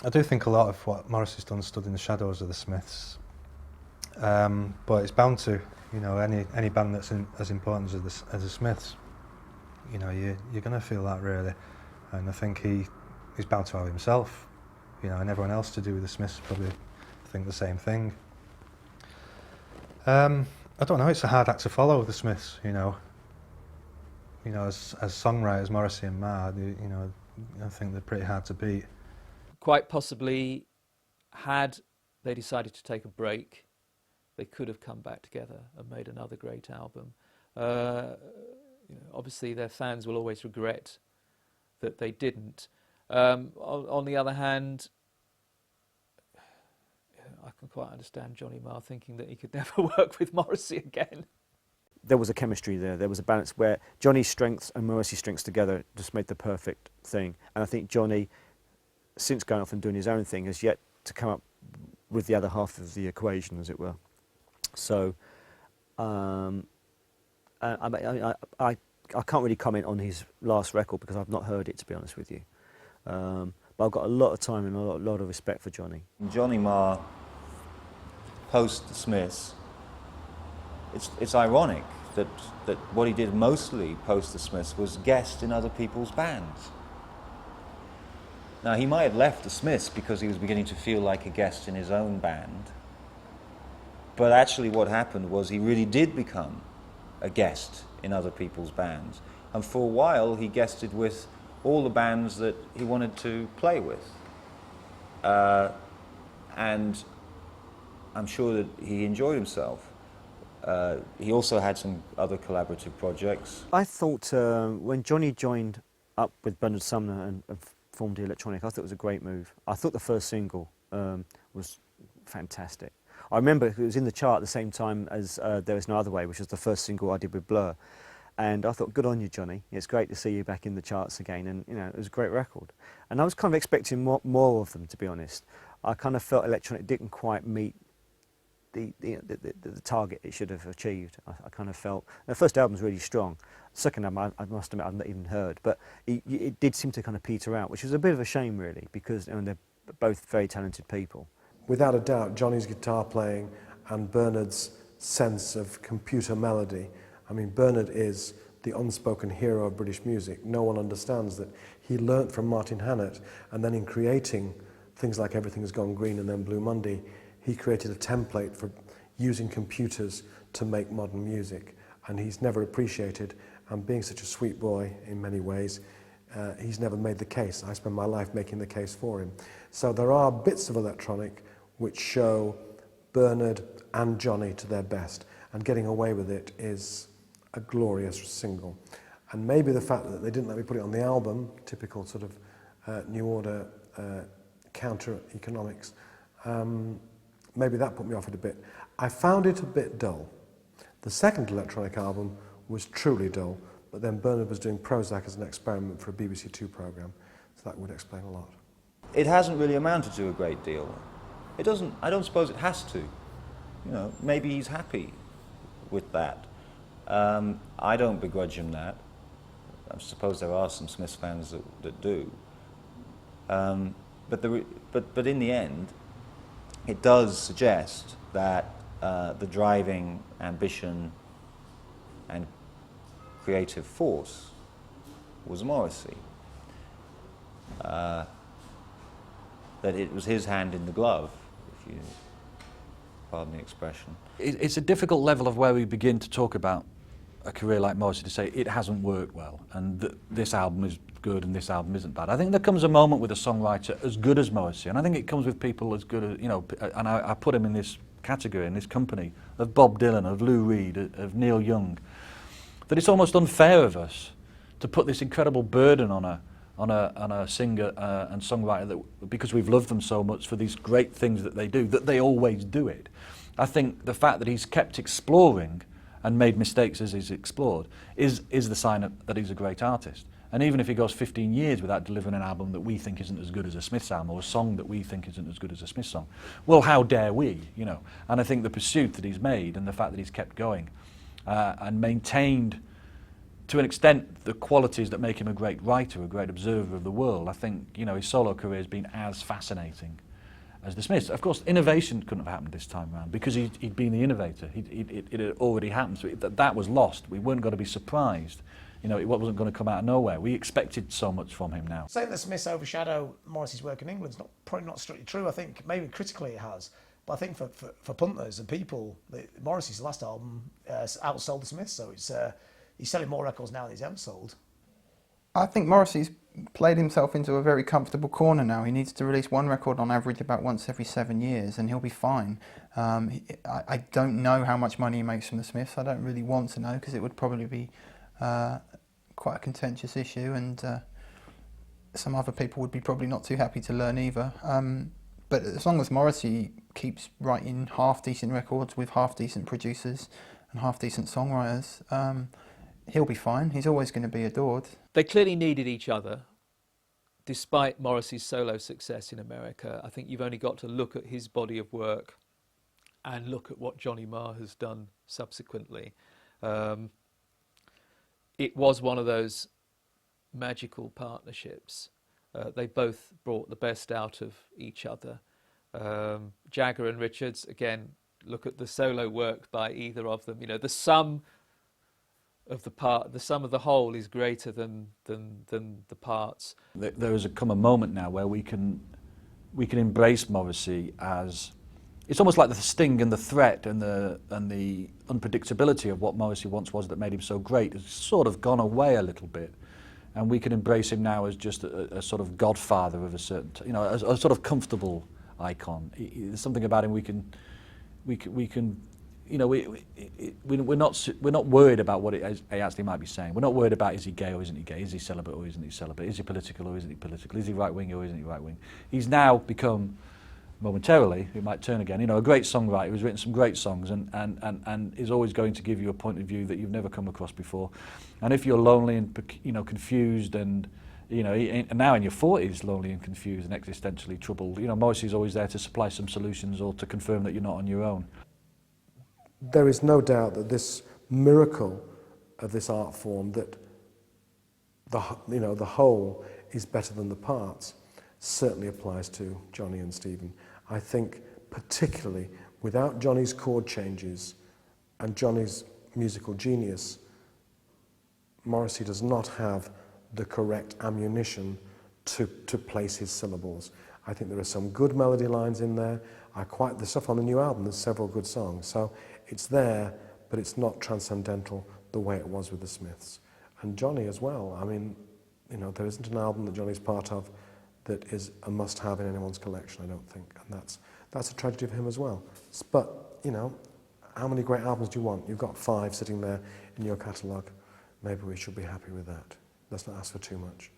I do think a lot of what Morrissey's done stood in the shadows of the Smiths, but it's bound to, any band that's as important as the Smiths, you're going to feel that really, and I think he's bound to have himself, and everyone else to do with the Smiths probably think the same thing. I don't know. It's a hard act to follow, the Smiths. As songwriters, Morrissey and Marr, I think they're pretty hard to beat. Quite possibly, had they decided to take a break, they could have come back together and made another great album. Obviously, their fans will always regret that they didn't. On the other hand, I can quite understand Johnny Marr thinking that he could never work with Morrissey again. There was a chemistry there. There was a balance where Johnny's strengths and Morrissey's strengths together just made the perfect thing. And I think Johnny, since going off and doing his own thing, has yet to come up with the other half of the equation, as it were. So I can't really comment on his last record because I've not heard it, to be honest with you. But I've got a lot of time and a lot of respect for Johnny. Johnny Marr, post the Smiths, it's ironic that what he did mostly post the Smiths was guest in other people's bands. Now, he might have left the Smiths because he was beginning to feel like a guest in his own band, but actually what happened was he really did become a guest in other people's bands, and for a while he guested with all the bands that he wanted to play with. And I'm sure that he enjoyed himself. He also had some other collaborative projects. I thought when Johnny joined up with Bernard Sumner and formed the Electronic, I thought it was a great move. I thought the first single was fantastic. I remember it was in the chart at the same time as There Is No Other Way, which was the first single I did with Blur. And I thought, good on you, Johnny. It's great to see you back in the charts again. And, it was a great record. And I was kind of expecting more of them, to be honest. I kind of felt Electronic didn't quite meet the target it should have achieved. I kind of felt... The first album's really strong. The second album, I must admit, I've not even heard. But it did seem to kind of peter out, which was a bit of a shame, really, because they're both very talented people. Without a doubt, Johnny's guitar playing and Bernard's sense of computer melody. I mean, Bernard is the unspoken hero of British music. No one understands that he learnt from Martin Hannett, and then in creating things like Everything Has Gone Green and then Blue Monday, he created a template for using computers to make modern music. And he's never appreciated, and being such a sweet boy in many ways, he's never made the case. I spend my life making the case for him. So there are bits of Electronic which show Bernard and Johnny to their best, and Getting Away With It is a glorious single. And maybe the fact that they didn't let me put it on the album, typical sort of New Order counter economics, maybe that put me off it a bit. I found it a bit dull. The second Electronic album was truly dull, but then Bernard was doing Prozac as an experiment for a BBC Two programme, so that would explain a lot. It hasn't really amounted to a great deal. It doesn't, I don't suppose it has to. Maybe he's happy with that. I don't begrudge him that. I suppose there are some Smiths fans that do. But in the end, it does suggest that the driving ambition and creative force was Morrissey. That it was his hand in the glove, if you pardon the expression. It's a difficult level of where we begin to talk about a career like Morrissey to say it hasn't worked well and this album is good and this album isn't bad. I think there comes a moment with a songwriter as good as Morrissey, and I think it comes with people as good as, and I put him in this category, in this company, of Bob Dylan, of Lou Reed, of Neil Young, that it's almost unfair of us to put this incredible burden on a singer and songwriter that, because we've loved them so much for these great things that they do, that they always do it. I think the fact that he's kept exploring and made mistakes as he's explored is the sign that he's a great artist. And even if he goes 15 years without delivering an album that we think isn't as good as a Smiths album, or a song that we think isn't as good as a Smiths song, well, how dare we, And I think the pursuit that he's made and the fact that he's kept going and maintained to an extent, the qualities that make him a great writer, a great observer of the world, I think, you know, his solo career has been as fascinating as the Smiths. Of course, innovation couldn't have happened this time around because he'd been the innovator. It had already happened, so that was lost. We weren't going to be surprised. You know, it wasn't going to come out of nowhere. We expected so much from him now. Saying the Smiths overshadow Morrissey's work in England is probably not strictly true. I think maybe critically it has. But I think for punters and people, Morrissey's last album outsold the Smiths, so he's selling more records now than he's ever sold. I think Morrissey's played himself into a very comfortable corner now. He needs to release one record on average about once every 7 years and he'll be fine. I don't know how much money he makes from the Smiths. I don't really want to know because it would probably be quite a contentious issue, and some other people would be probably not too happy to learn either. But as long as Morrissey keeps writing half-decent records with half-decent producers and half-decent songwriters, he'll be fine. He's always going to be adored. They clearly needed each other. Despite Morrissey's solo success in America, I think you've only got to look at his body of work and look at what Johnny Marr has done subsequently. It was one of those magical partnerships. They both brought the best out of each other. Jagger and Richards, again, look at the solo work by either of them. You know, the sum of the whole is greater than the parts. There has come a moment now where we can embrace Morrissey as, it's almost like the sting and the threat and the unpredictability of what Morrissey once was that made him so great has sort of gone away a little bit, and we can embrace him now as just a sort of godfather of a certain, you know, a sort of comfortable icon. There's something about him we can, you know, we're not worried about what he actually might be saying. We're not worried about is he gay or isn't he gay, is he celibate or isn't he celibate, is he political or isn't he political, is he right wing or isn't he right wing. He's now become, momentarily, he might turn again, you know, a great songwriter who's written some great songs and is always going to give you a point of view that you've never come across before. And if you're lonely and, you know, confused and, you know, and now in your 40s, lonely and confused and existentially troubled, you know, Morrissey's always there to supply some solutions or to confirm that you're not on your own. There is no doubt that this miracle of this art form, that the whole is better than the parts, certainly applies to Johnny and Stephen. I think particularly without Johnny's chord changes and Johnny's musical genius, Morrissey does not have the correct ammunition to place his syllables. I think there are some good melody lines in there. The stuff on the new album, there's several good songs. So it's there, but it's not transcendental the way it was with the Smiths. And Johnny as well. I mean, you know, there isn't an album that Johnny's part of that is a must-have in anyone's collection, I don't think. And that's a tragedy for him as well. But, you know, how many great albums do you want? You've got 5 sitting there in your catalogue. Maybe we should be happy with that. Let's not ask for too much.